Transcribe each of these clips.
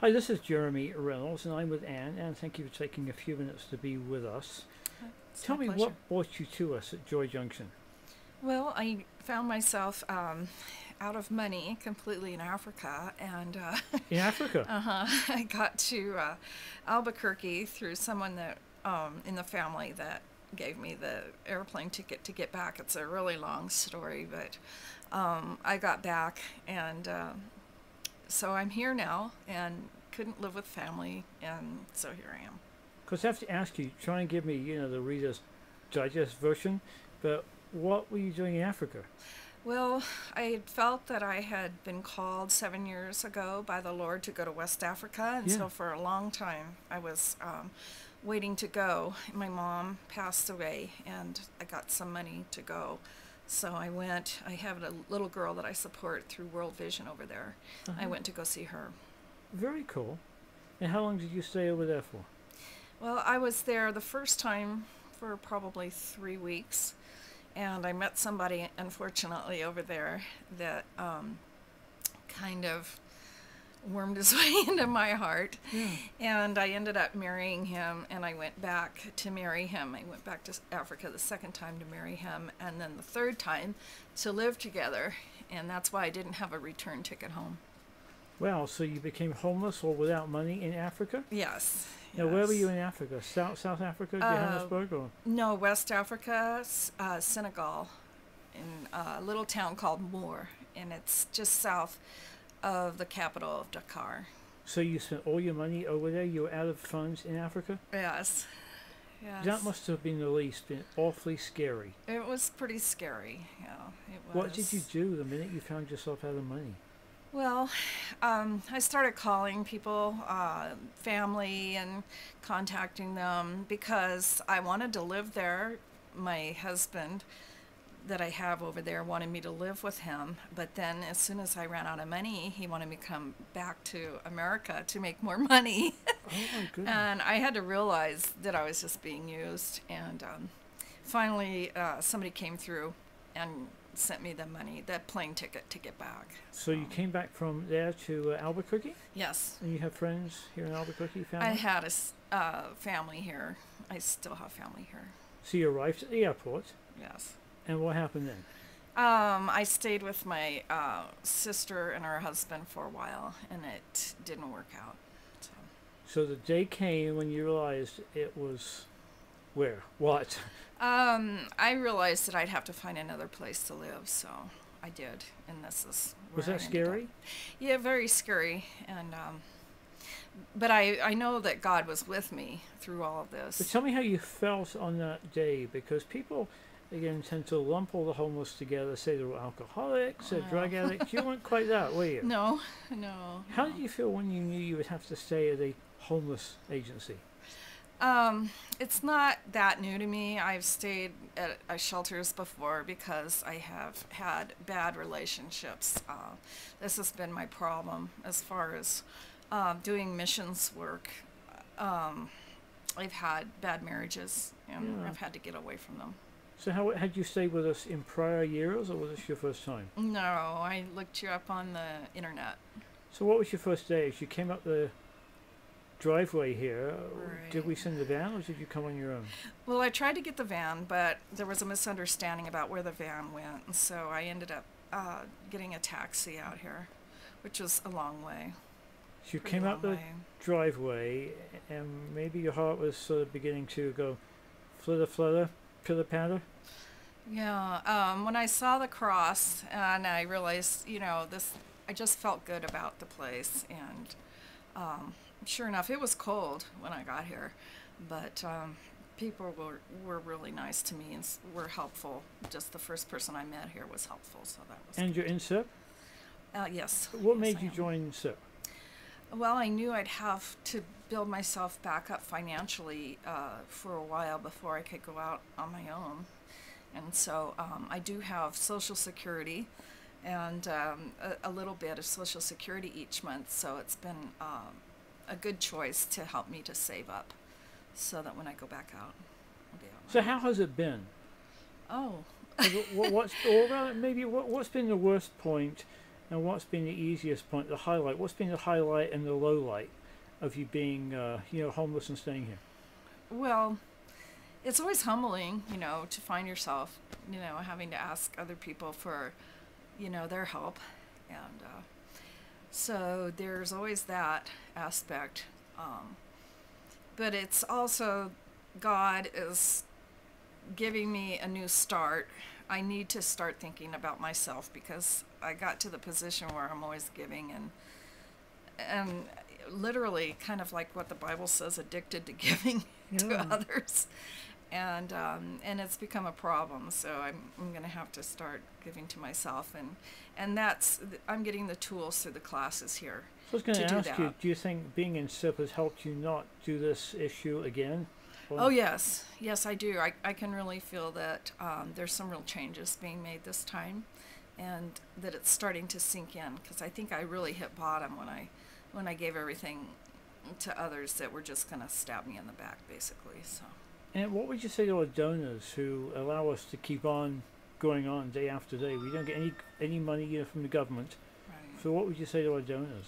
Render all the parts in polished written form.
Hi, this is Jeremy Reynolds, and I'm with Anne. Anne, thank you for taking a few minutes to be with us. It's Tell my me pleasure. what brought you to us at Joy Junction. Well, I found myself out of money completely in Africa, and In Africa. I got to Albuquerque through someone that in the family that gave me the airplane ticket to get back. It's a really long story, but I got back, and so I'm here now, and couldn't live with family, and so here I am. Because I have to ask you, try and give me, the Reader's Digest version, but what were you doing in Africa? Well, I had felt that I had been called 7 years ago by the Lord to go to West Africa, and Yeah. so for a long time I was waiting to go. My mom passed away, and I got some money to go. So I went. I have a little girl that I support through World Vision over there. I Uh-huh. went to go see her. Very cool. And how long did you stay over there for? Well, I was there the first time for probably 3 weeks, and I met somebody, unfortunately, over there that kind of wormed his way into my heart. Yeah. And I ended up marrying him, and I went back to marry him. I went back to Africa the second time to marry him, and then the third time to live together. And that's why I didn't have a return ticket home. Well, so you became homeless or without money in Africa? Yes, Now, where were yes. you in Africa? South Africa, Uh, Johannesburg, or? no, West Africa, Senegal, in a little town called Moor, and it's just south of the capital of Dakar. So you spent all your money over there? You were out of funds in Africa? Yes, That yes. must have been the least been awfully scary. It was pretty scary. Yeah, it What did you was. do the minute you found yourself out of money? Well, I started calling people, family, and contacting them because I wanted to live there. My husband, that I have over there, wanted me to live with him, but then as soon as I ran out of money, he wanted me to come back to America to make more money. Oh my goodness. And I had to realize that I was just being used. And finally, somebody came through and sent me the money, that plane ticket to get back. So you came back from there to Albuquerque, Yes, and you have friends here in Albuquerque, I family. had family here. I still have family here. So you arrived at the airport, Yes. and what happened then? I stayed with my sister and her husband for a while, and it didn't work out. So. So the day came when you realized it was where, what? I realized that I'd have to find another place to live, so I did, and this is where Was I that ended up. scary? Yeah, very scary, and but I know that God was with me through all of But this. tell me how you felt on that day, because people, again, tend to lump all the homeless together, say they were alcoholics, Oh, drug no. addicts. You weren't quite that, were you? No, no, How no. did you feel when you knew you would have to stay at a homeless agency? It's not that new to me. I've stayed at shelters before because I have had bad relationships. This has been my problem as far as doing missions work. Um, I've had bad marriages, and Yeah. I've had to get away from them. So how had you stayed with us in prior years, or was this your first time? No, I looked you up on the internet. So what was your first day? As you came up the driveway here, did Right. we send the van, or did you come on your own? Well, I tried to get the van, but there was a misunderstanding about where the van went, and so I ended up getting a taxi out here, which was a long way, So you pretty came up long the way. driveway, and maybe your heart was sort of beginning to go flutter, flutter, pitter patter. Yeah, when I saw the cross and I realized, this, I just felt good about the place, and sure enough, it was cold when I got here, but people were really nice to me and were helpful. Just the first person I met here was helpful, so that was And good. you're in SIP. Yes. What Yes, made I you am. join SIP? Well, I knew I'd have to build myself back up financially for a while before I could go out on my own. And so I do have Social Security and a little bit of Social Security each month. So it's been a good choice to help me to save up so that when I go back out, I'll be So out. how has it been? Oh, What's or rather maybe what's been the worst point And what's been the easiest point, the highlight? What's been the highlight and the low light of you being, homeless and staying here? Well, it's always humbling, to find yourself, having to ask other people for, their help. And so there's always that aspect. But it's also God is giving me a new start. I need to start thinking about myself because I got to the position where I'm always giving and literally kind of like what the Bible says, addicted to giving to others. And it's become a problem. So I'm going to have to start giving to myself, and I'm getting the tools through the classes here. So I was going to ask you, do you think being in SIP has helped you not do this issue again? Oh, yes. Yes, I do. I can really feel that there's some real changes being made this time, and that it's starting to sink in, because I think I really hit bottom when I gave everything to others that were just going to stab me in the back, basically. So. And what would you say to our donors who allow us to keep on going on day after day? We don't get any money from the government. Right. So what would you say to our donors?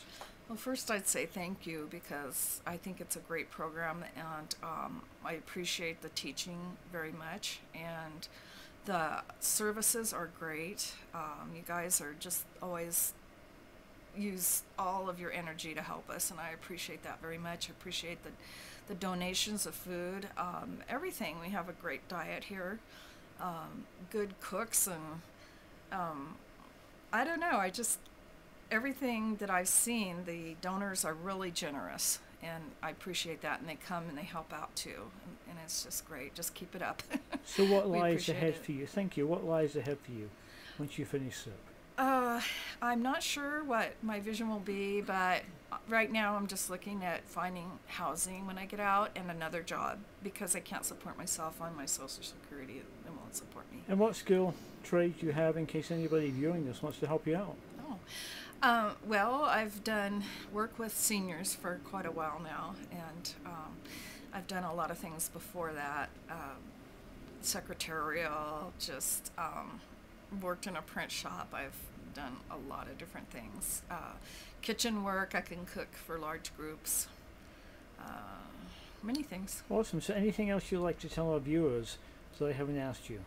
Well, first I'd say thank you, because I think it's a great program, and I appreciate the teaching very much, and the services are great. You guys are just always use all of your energy to help us, and I appreciate that very much. I appreciate the donations of food, everything. We have a great diet here, good cooks, and I don't know, everything that I've seen, the donors are really generous, and I appreciate that, and they come and they help out too, and it's just great. Just keep it up. So what lies ahead for you? Thank you. What lies ahead for you once you finish SIP? I'm not sure what my vision will be, but right now I'm just looking at finding housing when I get out and another job, because I can't support myself on my Social Security. It won't support me. And what skill, trade do you have in case anybody viewing this wants to help you out? Well, I've done work with seniors for quite a while now, and I've done a lot of things before that. Secretarial, just worked in a print shop. I've done a lot of different things. Kitchen work, I can cook for large groups. Many things. Awesome. So anything else you'd like to tell our viewers so they haven't asked you?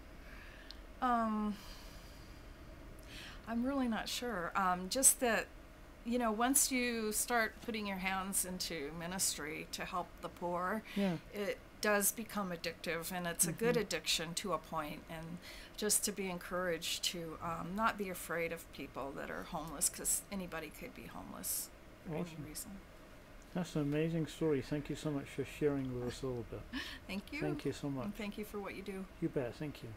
I'm really not sure. Just that, once you start putting your hands into ministry to help the poor, it does become addictive, and it's a good addiction to a point, and just to be encouraged to not be afraid of people that are homeless, because anybody could be homeless for any reason. That's an amazing story. Thank you so much for sharing with us a little bit. Thank you. Thank you so much. And thank you for what you do. You bet. Thank you.